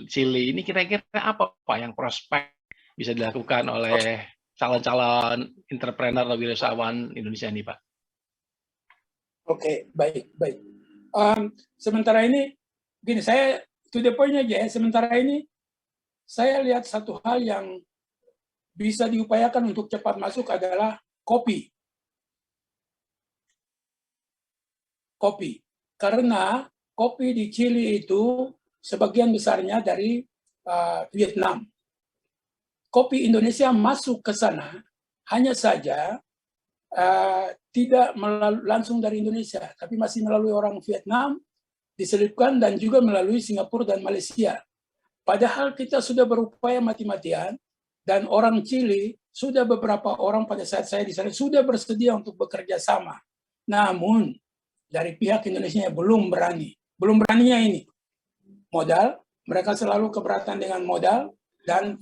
Chili ini kira-kira apa Pak yang prospek bisa dilakukan oleh calon-calon entrepreneur atau wirausahawan Indonesia ini, Pak? Oke, baik. Sementara ini, gini, saya to the point aja ya, sementara ini saya lihat satu hal yang bisa diupayakan untuk cepat masuk adalah kopi. Karena kopi di Chili itu sebagian besarnya dari Vietnam. Kopi Indonesia masuk ke sana hanya saja tidak langsung dari Indonesia, tapi masih melalui orang Vietnam, diselipkan dan juga melalui Singapura dan Malaysia. Padahal kita sudah berupaya mati-matian dan orang Chili sudah beberapa orang pada saat saya di sana sudah bersedia untuk bekerja sama. Namun dari pihak Indonesia belum beraninya ini. Modal, mereka selalu keberatan dengan modal dan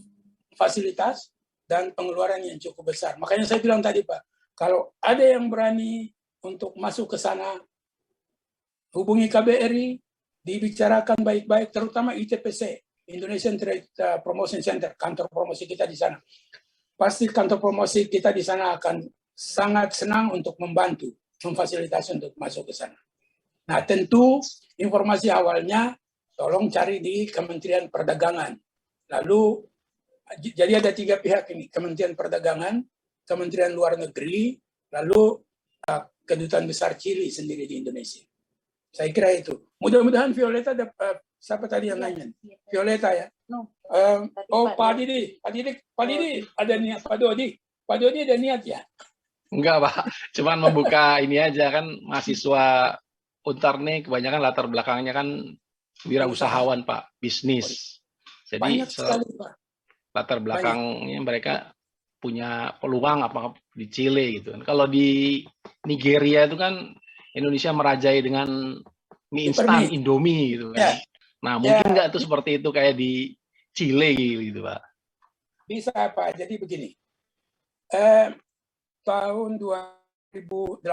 fasilitas dan pengeluaran yang cukup besar. Makanya saya bilang tadi Pak, kalau ada yang berani untuk masuk ke sana, hubungi KBRI, dibicarakan baik-baik, terutama ITPC, Indonesian Trade Promotion Center, kantor promosi kita di sana. Pasti kantor promosi kita di sana akan sangat senang untuk membantu, memfasilitasi untuk masuk ke sana. Nah, tentu informasi awalnya tolong cari di Kementerian Perdagangan. Lalu, jadi ada 3 pihak ini, Kementerian Perdagangan, Kementerian Luar Negeri, lalu Kedutaan Besar Chili sendiri di Indonesia. Saya kira itu. Mudah-mudahan Violeta, siapa tadi yang nanya? Violeta ya? Pak Didi, ada niat, Pak Dodi ada niat ya? Enggak Pak, cuman membuka ini aja kan mahasiswa Untar nih kebanyakan latar belakangnya kan wirausahawan Pak, bisnis. Jadi banyak sekali Pak. Latar belakangnya mereka punya peluang apa di Chile gitu. Kalau di Nigeria itu kan Indonesia merajai dengan mie instan Indomie gitu kan. Nah mungkin nggak tuh seperti itu kayak di Chile gitu Pak? Bisa Pak, jadi begini. Tahun 2018,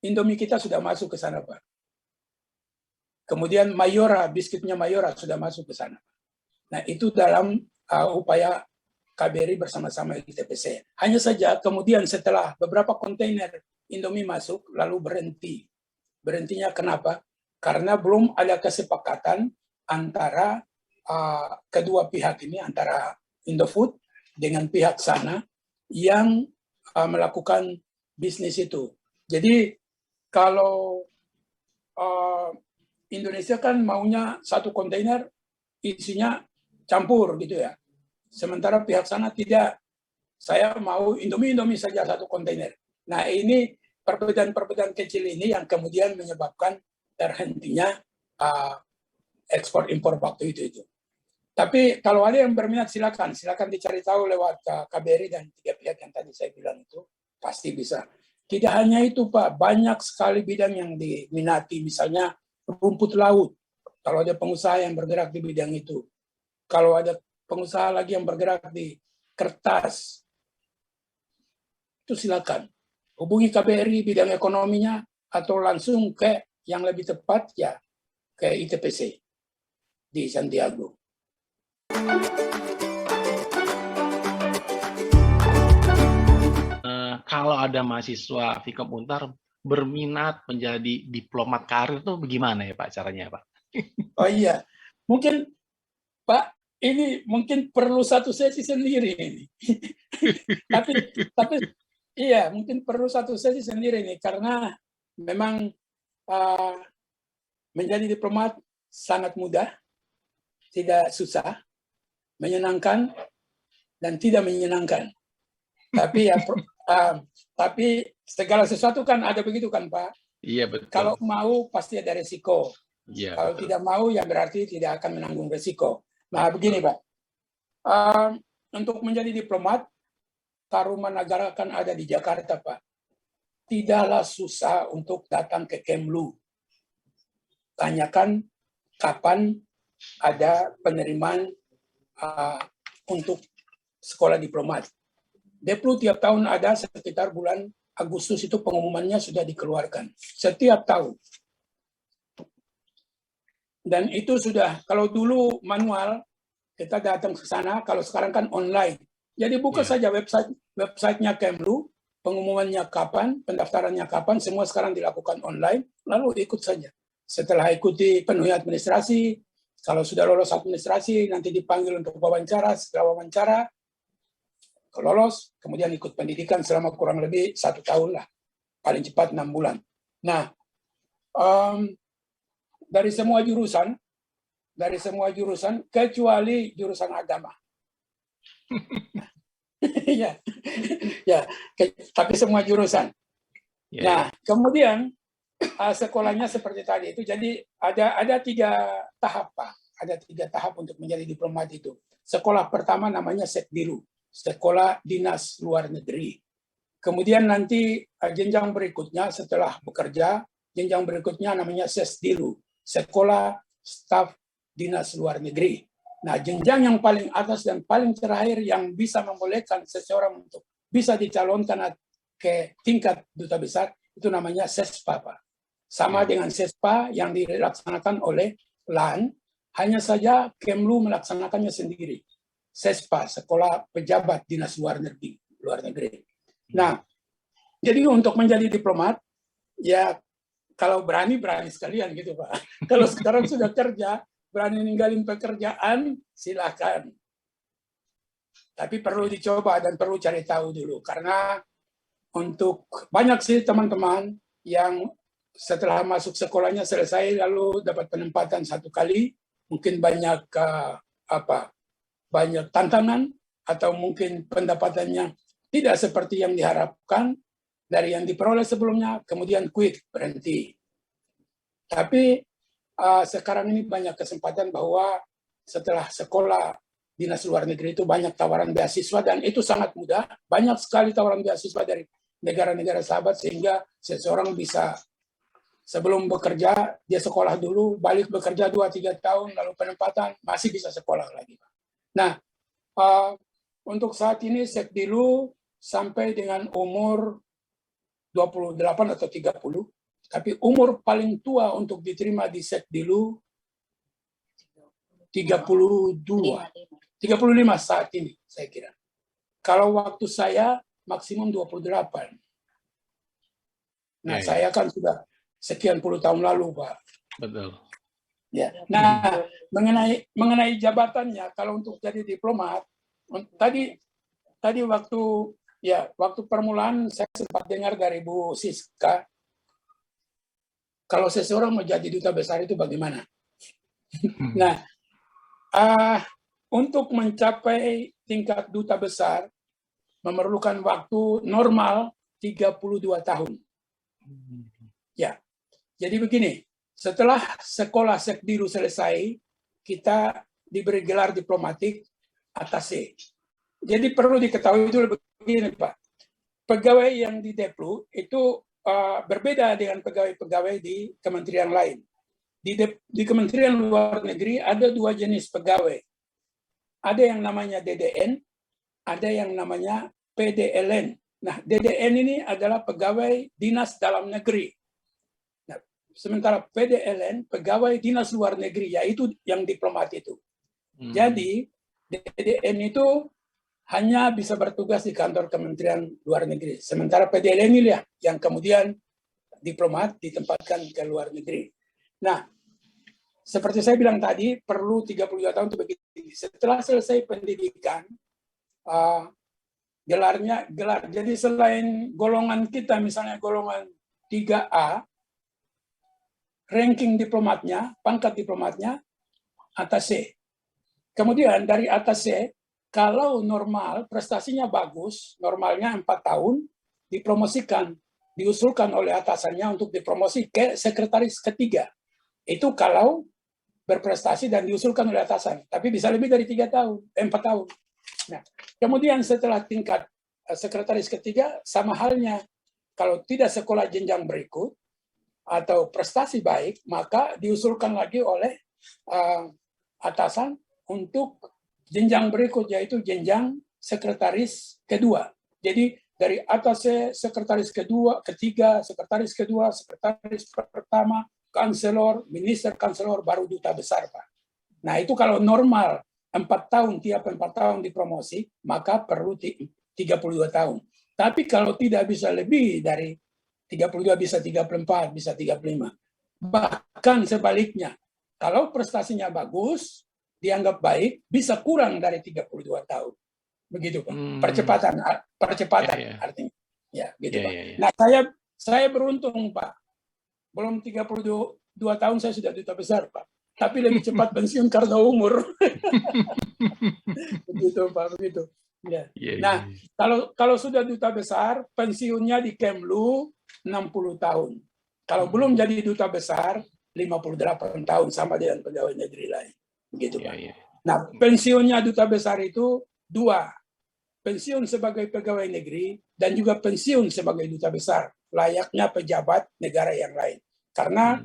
Indomie kita sudah masuk ke sana, Pak. Kemudian Mayora, biskuitnya Mayora sudah masuk ke sana. Nah, itu dalam upaya KBRI bersama-sama ITPC. Hanya saja kemudian setelah beberapa kontainer Indomie masuk, lalu berhenti. Berhentinya kenapa? Karena belum ada kesepakatan antara kedua pihak ini, antara Indofood dengan pihak sana, yang melakukan bisnis itu. Jadi kalau Indonesia kan maunya satu kontainer isinya campur gitu ya. Sementara pihak sana tidak. Saya mau Indomie saja satu kontainer. Nah ini perbedaan-perbedaan kecil ini yang kemudian menyebabkan terhentinya ekspor impor waktu itu. Tapi kalau ada yang berminat silakan dicari tahu lewat KBRI dan 3 pihak yang tadi saya bilang itu pasti bisa. Tidak hanya itu Pak, banyak sekali bidang yang diminati, misalnya rumput laut. Kalau ada pengusaha yang bergerak di bidang itu, kalau ada pengusaha lagi yang bergerak di kertas, itu silakan hubungi KBRI bidang ekonominya atau langsung ke yang lebih tepat ya ke ITPC di Santiago. Kalau ada mahasiswa Vkom Untar berminat menjadi diplomat karir itu bagaimana ya Pak caranya Pak? Oh iya, mungkin Pak ini mungkin perlu satu sesi sendiri ini. tapi iya mungkin perlu satu sesi sendiri ini karena memang menjadi diplomat sangat mudah, tidak susah, menyenangkan dan tidak menyenangkan. Tapi ya tapi segala sesuatu kan ada begitu kan Pak? Iya betul. Kalau mau pasti ada resiko. Iya, kalau betul. Tidak mau ya berarti tidak akan menanggung resiko. Nah begini Pak, untuk menjadi diplomat, Tarumanagara kan ada di Jakarta Pak. Tidaklah susah untuk datang ke Kemlu. Tanyakan kapan ada penerimaan untuk sekolah diplomat. Deplu tiap tahun ada sekitar bulan Agustus itu pengumumannya sudah dikeluarkan. Setiap tahun. Dan itu sudah, kalau dulu manual, kita datang ke sana, kalau sekarang kan online. Jadi buka saja websitenya Kemlu, pengumumannya kapan, pendaftarannya kapan, semua sekarang dilakukan online, lalu ikut saja. Setelah ikuti penuhi administrasi, kalau sudah lolos administrasi, nanti dipanggil untuk wawancara, setelah wawancara, lolos, kemudian ikut pendidikan selama kurang lebih 1 tahun lah, paling cepat 6 bulan. Nah, dari semua jurusan kecuali jurusan agama. Ya, ya, tapi semua jurusan. Nah, kemudian sekolahnya seperti tadi itu. Jadi ada 3 tahap, Pak. Ada 3 tahap untuk menjadi diplomat itu. Sekolah pertama namanya Sekdilu, Sekolah Dinas Luar Negeri. Kemudian nanti jenjang berikutnya setelah bekerja, jenjang berikutnya namanya Sesdilu, Sekolah Staf Dinas Luar Negeri. Nah, jenjang yang paling atas dan paling terakhir yang bisa membolehkan seseorang untuk bisa dicalonkan ke tingkat duta besar itu namanya Sespa, Pak. Sama dengan Sespa yang dilaksanakan oleh LAN, hanya saja Kemlu melaksanakannya sendiri. Sespa, Sekolah Pejabat Dinas Luar Negeri. Nah, jadi untuk menjadi diplomat, ya kalau berani sekalian gitu, Pak. Kalau sekarang sudah kerja, berani ninggalin pekerjaan, silakan. Tapi perlu dicoba dan perlu cari tahu dulu. Karena untuk banyak sih teman-teman yang setelah masuk sekolahnya selesai lalu dapat penempatan 1 kali, mungkin banyak banyak tantangan atau mungkin pendapatannya tidak seperti yang diharapkan dari yang diperoleh sebelumnya, kemudian quit, berhenti. Tapi sekarang ini banyak kesempatan bahwa setelah sekolah dinas luar negeri itu banyak tawaran beasiswa dan itu sangat mudah. Banyak sekali tawaran beasiswa dari negara-negara sahabat sehingga seseorang bisa sebelum bekerja, dia sekolah dulu, balik bekerja 2-3 tahun, lalu penempatan, masih bisa sekolah lagi. Nah, untuk saat ini Sekdilu sampai dengan umur 28 atau 30, tapi umur paling tua untuk diterima di Sekdilu 35 saat ini, saya kira. Kalau waktu saya maksimum 28. Nah, saya kan sudah sekian puluh tahun lalu, Pak. Betul. Ya. Nah, mengenai jabatannya, kalau untuk jadi diplomat, tadi waktu permulaan saya sempat dengar dari Bu Siska, kalau seseorang mau jadi duta besar itu bagaimana? Nah, untuk mencapai tingkat duta besar memerlukan waktu normal 32 tahun. Ya, jadi begini, setelah sekolah Sekdilu selesai, kita diberi gelar diplomatik attaché. Jadi perlu diketahui dulu begini, Pak. Pegawai yang di Deplu itu berbeda dengan pegawai-pegawai di kementerian lain. Di Kementerian Luar Negeri ada 2 jenis pegawai. Ada yang namanya DDN, ada yang namanya PDLN. Nah, DDN ini adalah pegawai dinas dalam negeri. Nah, sementara PDLN, pegawai dinas luar negeri, yaitu yang diplomat itu. Jadi, DDN itu hanya bisa bertugas di kantor Kementerian Luar Negeri. Sementara PDLN ini yang kemudian diplomat ditempatkan ke luar negeri. Nah, seperti saya bilang tadi, perlu 32 tahun untuk begitu. Setelah selesai pendidikan, gelar. Jadi selain golongan kita, misalnya golongan 3A, ranking diplomatnya, pangkat diplomatnya, attaché. Kemudian dari attaché, kalau normal, prestasinya bagus, normalnya 4 tahun, dipromosikan, diusulkan oleh atasannya untuk dipromosi ke sekretaris ketiga. Itu kalau berprestasi dan diusulkan oleh atasan. Tapi bisa lebih dari 4 tahun. Nah, kemudian setelah tingkat sekretaris ketiga, sama halnya. Kalau tidak sekolah jenjang berikut, atau prestasi baik, maka diusulkan lagi oleh atasan untuk jenjang berikut, yaitu jenjang sekretaris kedua. Jadi dari atas sekretaris kedua, ketiga, sekretaris kedua, sekretaris pertama, kanselor, minister kanselor, baru duta besar, Pak. Nah, itu kalau normal 4 tahun, tiap 4 tahun dipromosi, maka perlu 32 tahun. Tapi kalau tidak bisa lebih dari 32, bisa 34, bisa 35. Bahkan sebaliknya, kalau prestasinya bagus, dianggap baik, bisa kurang dari 32 tahun. Begitu, Pak. Percepatan artinya. Ya, gitu, Pak. Nah, saya beruntung, Pak. Belum 32 tahun saya sudah duta besar, Pak. Tapi lebih cepat pensiun karena umur. Begitu, Pak, begitu. Ya. Nah, kalau sudah duta besar, pensiunnya di Kemlu 60 tahun. Kalau belum jadi duta besar, 58 tahun, sama dengan pegawai negeri lain. Begitu, Pak. Nah, pensiunnya duta besar itu 2. Pensiun sebagai pegawai negeri dan juga pensiun sebagai duta besar, layaknya pejabat negara yang lain. Karena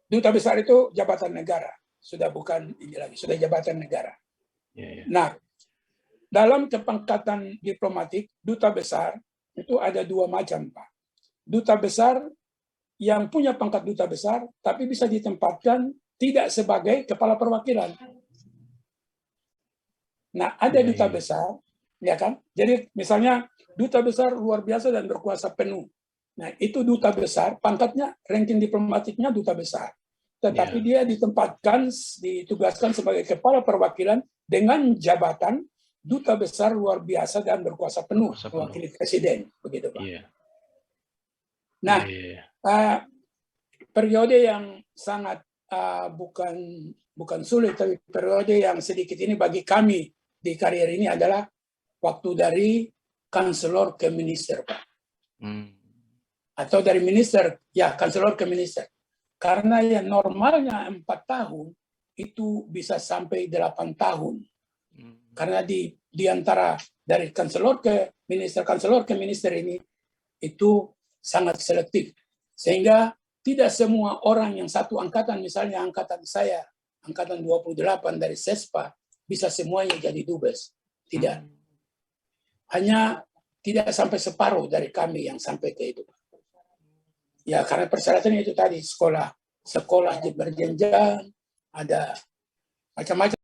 duta besar itu jabatan negara, sudah bukan ini lagi, sudah jabatan negara. Nah, dalam kepangkatan diplomatik, duta besar itu ada 2 macam, Pak. Duta besar yang punya pangkat duta besar, tapi bisa ditempatkan tidak sebagai kepala perwakilan. Nah, ada duta besar, ya kan? Jadi misalnya duta besar luar biasa dan berkuasa penuh. Nah, itu duta besar, pangkatnya, ranking diplomatiknya duta besar. Tetapi dia ditempatkan, ditugaskan sebagai kepala perwakilan dengan jabatan duta besar luar biasa dan berkuasa penuh, mewakili presiden, begitu, Pak. Nah, periode yang sangat bukan sulit, tapi periode yang sedikit ini bagi kami di karier ini adalah waktu dari kanselor ke minister, Pak. Atau dari minister, ya kanselor ke minister. Karena yang normalnya 4 tahun, itu bisa sampai 8 tahun. Karena di antara dari kanselor ke minister ini, itu sangat selektif. Sehingga tidak semua orang yang satu angkatan, misalnya angkatan saya, angkatan 28 dari SESPA, bisa semuanya jadi dubes. Tidak. Hanya tidak sampai separuh dari kami yang sampai ke itu. Ya, karena persyaratannya itu tadi, sekolah berjenjang, ada macam-macam.